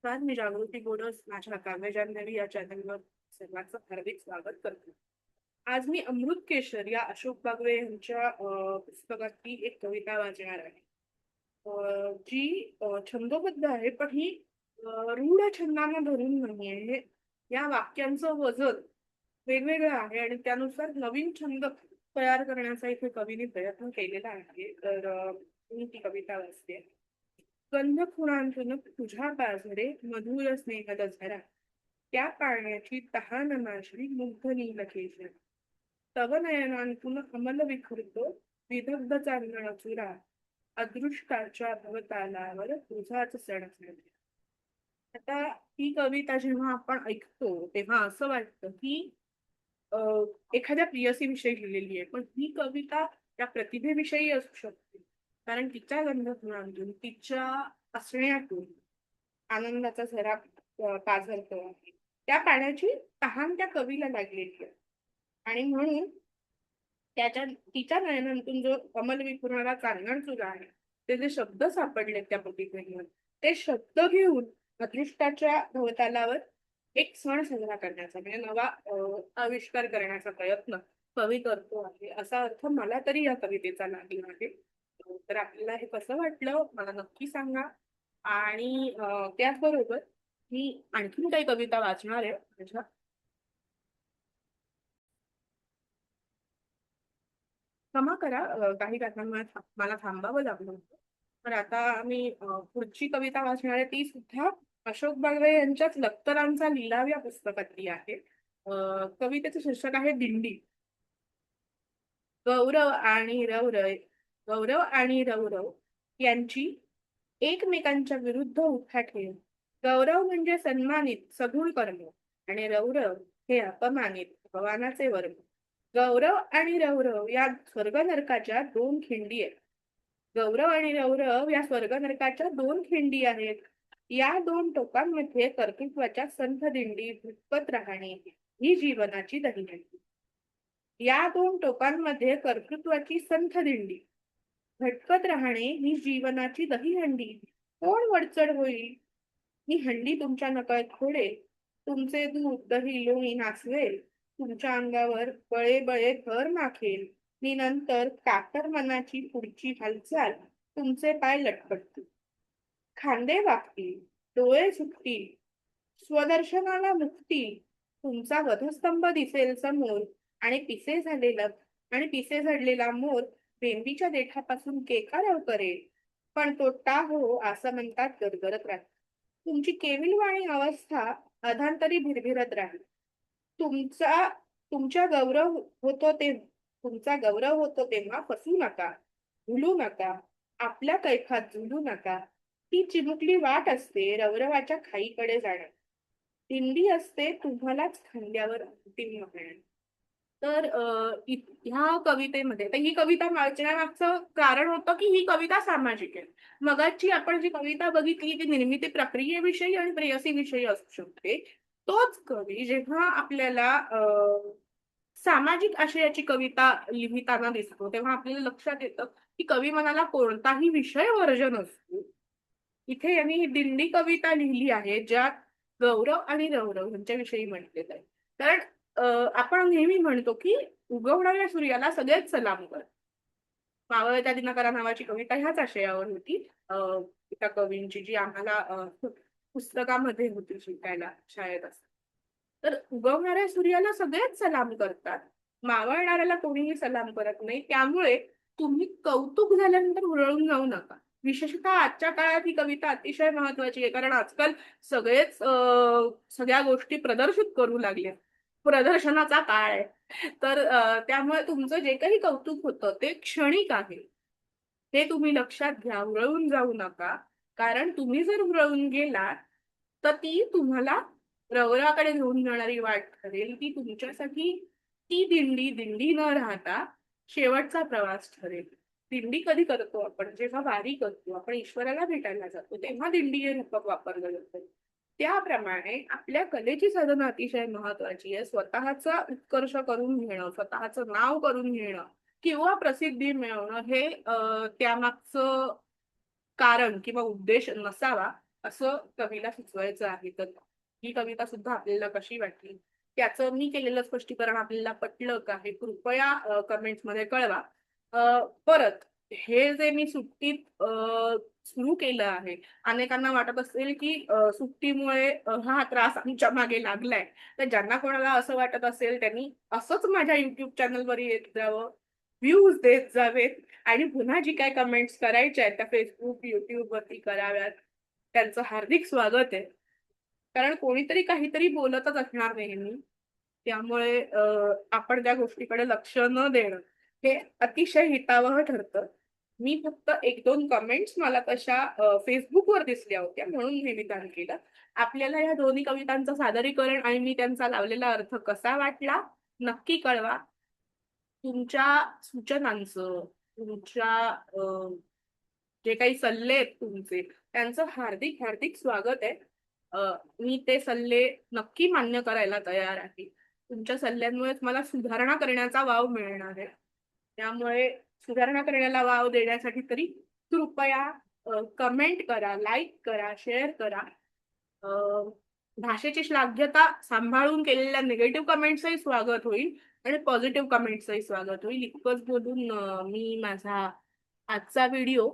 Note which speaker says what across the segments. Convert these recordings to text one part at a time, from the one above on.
Speaker 1: नमस्कार, मी जागृती बोडस माझ्या काव्य जान्हवी या चॅनलवर सर्वांचं हार्दिक स्वागत करते. आज मी अमृत केशर या अशोक बागवे यांच्या पुस्तकातली एक कविता वाचणार आहे. जी छंदोबद्ध आहे, पण ही रूढ छंदांना धरून नाहीये. या वाक्यांचं वजन वेगवेगळं आहे आणि त्यानुसार नवीन छंद तयार करण्याचा इथे कवीने प्रयत्न केलेला आहे. तर मी ती कविता वाचते. गंध फुलांतून तुझ्या पाझरे मधुर स्नेह दझरा, त्या पाण्याची तहान माझी मुग्ध नील केशर. तव नयनांतून अमल विखुरतो विदग्ध चांदण चुरा, अदृष्टाच्या भवतालावर तुझाच सण साजरा. आता ही कविता जेव्हा आपण ऐकतो तेव्हा असं वाटतं की अ, एखाद्या प्रियसीविषयी लिहिलेली आहे, पण ही कविता त्या प्रतिभेविषयी असू शकते. कारण तिच्या गंधफुलांतून, तिच्या असण्यातून आनंदाचा झरा पाझरतो आहे. त्या पाण्याची तहान त्या कवीला लागलेली आहे आणि म्हणून त्याच्या तिच्या नयनांतून जो कमल विखुरणारा चांदण चुरा आहे, ते जे शब्द सापडले त्या कवितेमध्ये, ते शब्द घेऊन अदृष्टाच्या भवतालावर एक सण साजरा करण्याचा म्हणजे नवा आविष्कार करण्याचा प्रयत्न कवी करतो आहे, असा अर्थ मला तरी या कवितेचा लागला आहे. तर आपल्याला हे कसं वाटलं मला नक्की सांगा. आणि त्याचबरोबर मी आणखीन काही कविता वाचणार आहे माझ्या. क्षमा करा, काही कारणांमुळे मला थांबावं लागलं होतं. तर आता मी पुढची कविता वाचणार आहे, ती सुद्धा अशोक बागवे यांच्याच लक्तरांचा लिलाव या पुस्तकातली आहे. कवितेचं शीर्षक आहे दिंडी. गौरव आणि रौरव गौरव आणि रौरव यांची एकमेकांच्या विरुद्ध उठाठेव. गौरव म्हणजे सन्मानित सगुण कर्म आणि रौरव हे अपमानित भगवानाचे वर्म. गौरव आणि रौरव या स्वर्ग नरकाच्या दोन खिंडी आहेत. गौरव आणि रौरव या स्वर्ग नरकाच्या दोन खिंडी आहेत. या दोन टोकांमध्ये कर्तृत्वाच्या संथ दिंडी भटकत राहणे ही जीवनाची दहीहंडी. या दोन टोकांमध्ये कर्तृत्वाची संथ दिंडी भटकत राहणे ही जीवनाची दहीहंडी. कोण वडचड होईल? ही हंडी तुमच्या नकळत फोडेल. तुमचे दूध दही लोणी नाचवेल. तुमच्या अंगावर बळे बळे घर माखेल. मी नंतर कातर मनाची पुढची हालचाल तुमचे पाय लटपटतील. खांदे वाकतील, डोळे झुकतील, स्वदर्शनाला मुकतील. तुमचा वधस्तंभ दिसेल समोर आणि पिसे झडलेला मोर बेंबीच्या देठापासून केकाराव करेल. पण तो हो असं म्हणतात गरगरत राहील. तुमची केविलवाणी अवस्था अधांतरी भिरभिरत राहील. तुमचा तुमच्या गौरव होतो ते तुमचा गौरव होतो तेव्हा फसू नका, भुलू नका, आपल्या कैफात झुलू नका. ती चिमुकली वाट असते रवरवाच्या खाईकडे जाण्या. दिंडी असते तुम्हालाच खांद्यावर अंतिम वाहण्या. तर ह्या कवितेमध्ये तर ही कविता वाचण्यामागचं कारण होतं की ही कविता सामाजिक आहे. मगाची आपण जी कविता बघितली ती निर्मिती प्रक्रियेविषयी आणि प्रेयसीविषयी असू शकते. तोच कवी जेव्हा आपल्याला सामाजिक आशयाची कविता लिहिताना दिसतो तेव्हा आपल्याला लक्षात येतं की कवी मनाला कोणताही विषय वर्ज नसतो. इथे यांनी ही दिंडी कविता लिहिली आहे ज्यात गौरव आणि रौरव यांच्याविषयी म्हटलेलं आहे. कारण आपण नेहमी म्हणतो की उगवणाऱ्या सूर्याला सगळेच सलाम कर. मावळत्या दिनकरा नावाची कविता ह्याच आशयावर होती. एका कवींची जी आम्हाला पुस्तकामध्ये होती शिकायला शाळेत असत. तर उगवणाऱ्या सूर्याला सगळेच सलाम करतात, मावळणाऱ्याला कोणीही सलाम करत नाही. त्यामुळे तुम्ही कौतुक झाल्यानंतर हुरळून जाऊ नका. विशेषतः आजच्या काळात ही कविता अतिशय महत्वाची आहे, कारण आजकाल सगळेच सगळ्या गोष्टी प्रदर्शित करू लागल्या. प्रदर्शनाचा काळ आहे. तर त्यामुळे तुमचं जे काही कौतुक होतं ते क्षणिक आहे. ते तुम्ही लक्षात घ्या, हुरळून जाऊ नका. कारण तुम्ही जर हुरळून गेलात तर ती तुम्हाला रवराकडे घेऊन जाणारी वाट ठरेल. ती तुमच्यासाठी ती दिंडी दिंडी न राहता शेवटचा प्रवास ठरेल. दिंडी कधी करतो आपण? जेव्हा वारी करतो, आपण ईश्वराला भेटायला जातो, तेव्हा दिंडी हे रूपक वापरलं जातं. त्याप्रमाणे आपल्या कलेची साधना अतिशय महत्वाची आहे. स्वतःचा उत्कर्ष करून घेणं, स्वतःचं नाव करून घेणं किंवा प्रसिद्धी मिळवणं हे त्यामागचं कारण किंवा उद्देश नसावा. असं कवीला सुचवायचं आहे. तर ही कविता सुद्धा आपल्याला कशी वाटली, त्याचं मी केलेलं स्पष्टीकरण आपल्याला पटलं का हे कृपया कमेंट्स मध्ये कळवा. परत हे जे मी सुट्टीत सुरू केलं आहे, अनेकांना वाटत असेल की सुट्टीमुळे हा त्रास आमच्या मागे लागलाय. तर ज्यांना कोणाला असं वाटत असेल त्यांनी असंच माझ्या युट्यूब चॅनलवर येत जावं, व्ह्यूज देत जावेत आणि पुन्हा जी काय कमेंट्स करायच्या आहेत त्या फेसबुक, युट्यूब वरती कराव्यात. त्यांचं हार्दिक स्वागत आहे. कारण कोणीतरी काहीतरी बोलतच असणार नेहमी. त्यामुळे आपण त्या गोष्टीकडे लक्ष न देणं हे अतिशय हितावह ठरतं. मी फक्त 1-2 कमेंट्स मला तशा फेसबुकवर दिसल्या होत्या म्हणून हे विधान केलं. आपल्याला या दोन्ही कवितांचं सादरीकरण आणि मी त्यांचा लावलेला अर्थ कसा वाटला नक्की कळवा. तुमच्या सूचनांचं, तुमच्या जे काही सल्ले आहेत तुमचे, त्यांचं हार्दिक हार्दिक स्वागत आहे. मी ते सल्ले नक्की मान्य करायला तयार आहे. तुमच्या सल्ल्यांमुळेच मला सुधारणा करण्याचा वाव मिळणार आहे. त्यामुळे सुधारणा करण्याला वाव देण्यासाठी तरी कृपया कमेंट करा, लाईक करा, शेअर करा. अ, भाषेची श्लाघ्यता सांभाळून केलेल्या निगेटिव्ह कमेंट्सही स्वागत होईल आणि पॉझिटिव्ह कमेंट्सही स्वागत होईल. इतकंच बोलून मी माझा आजचा व्हिडिओ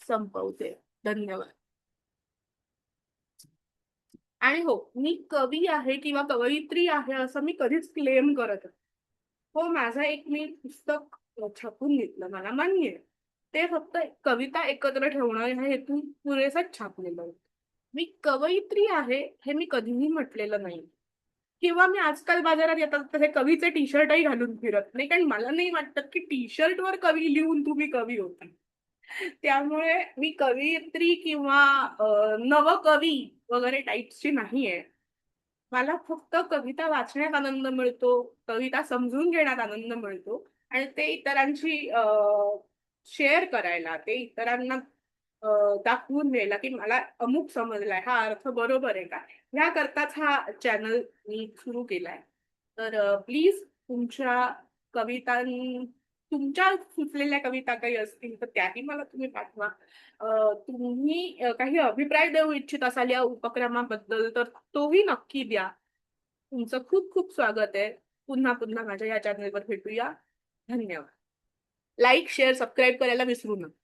Speaker 1: संपवते. धन्यवाद. आणि हो, मी कवी आहे किंवा कवयित्री आहे असं मी कधीच क्लेम करत नाही. हो, माझं एक मी पुस्तक छापून घेतलं, मला मान्य आहे. ते फक्त कविता एकत्र ठेवणं ह्या हेतून पुरेसच छापलेलं होतं. मी कवयित्री आहे हे मी कधीही म्हटलेलं नाही. किंवा मी आजकाल बाजारात येतात तसे कवीचे टी शर्टही घालून फिरत नाही, कारण मला नाही वाटत की टी शर्ट वर कवी लिहून तुम्ही कवी होता. त्यामुळे मी कवयित्री किंवा नवकवी वगैरे टाईप्सची नाहीये. मला फक्त कविता वाचण्यात आनंद मिळतो, कविता समजून घेण्यात आनंद मिळतो आणि ते इतरांशी शेअर करायला, ते इतरांना दाखवून द्यायला की मला अमुक समजलाय, हा अर्थ बरोबर आहे का? ह्याकरताच हा चॅनल मी सुरू केलाय. तर प्लीज तुमच्या कवितां तुमच्या सुचलेल्या कविता काही असतील तर त्याही मला तुम्ही पाठवा. तुम्ही काही अभिप्राय देऊ इच्छित असाल या उपक्रमाबद्दल तर तोही नक्की द्या. तुमचं खूप खूप स्वागत आहे. पुन्हा पुन्हा माझ्या या चॅनलवर भेटूया. धन्यवाद. लाईक, शेअर, सबस्क्राईब करायला विसरू नका.